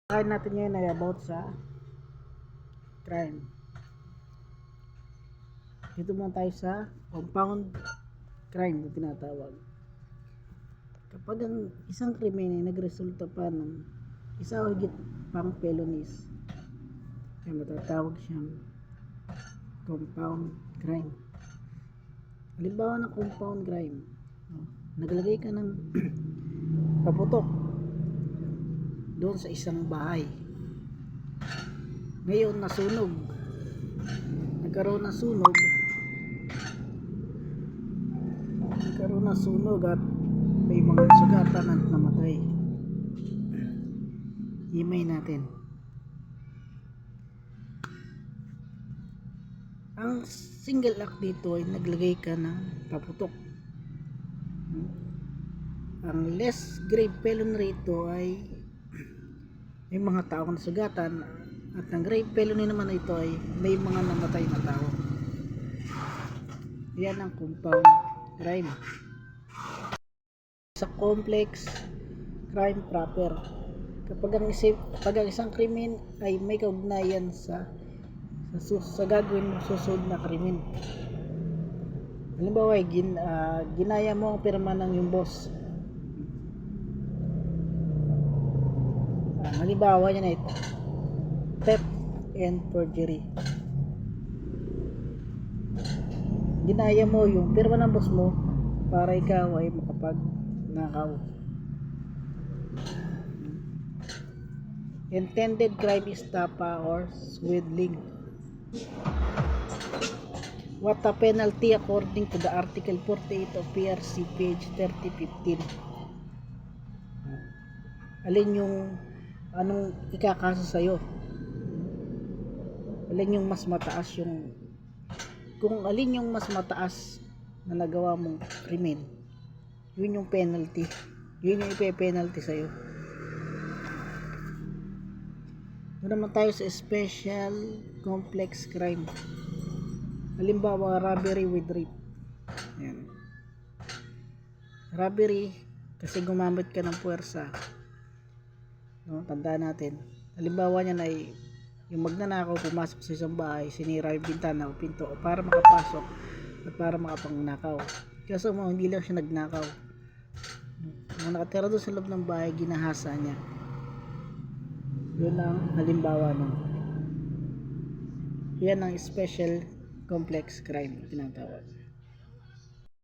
Kain natin ngayon ay about sa crime. Dito muna tayo sa compound crime na tinatawag. Kapag ang isang krimen ay nagresulta pa ng isa o higit pang felonies, ay matatawag siyang compound crime. Halimbawa ng compound crime, naglagay ka ng paputok doon sa isang bahay. Ngayon nagkaroon ng sunog at may mga sugatan at namatay. Himay natin. Ang single act dito ay naglagay ka ng paputok. Ang less grave felony rito ay may mga taong nasugatan, at ang grave felony naman ito ay may mga namatay na tao. Yan ang compound crime. Sa complex crime proper, kapag ang isang krimen ay may kaugnayan sa gagawin mong susunod na krimen. Halimbawa, ginaya mo ang pirma ng yung boss. Halimbawa yan ay theft and forgery. Ginaya mo yung pirma ng boss mo para ikaw ay makapagnakaw. Intended crime is tapa or swindling. What a penalty according to the article 48 of PRC page 3015. Alin yung anong ikakaso sa'yo? Alin yung mas mataas kung alin yung mas mataas na nagawa mong krimen, yun yung penalty, yun yung ipe-penalty sa'yo. Doon naman tayo sa special complex crime. Halimbawa, robbery with rape. Yan. Robbery kasi gumamit ka ng puwersa. No, tandaan natin. Halimbawa niyan ay yung magnanakaw pumasok sa isang bahay, sinira yung bintana o pinto para makapasok at para makapangnakaw. Kaso mo, hindi lang siya nagnakaw. Nung nakatira doon sa loob ng bahay, ginahasa niya. Yun ang halimbawa nun. Yan ang special complex crime tinatawag.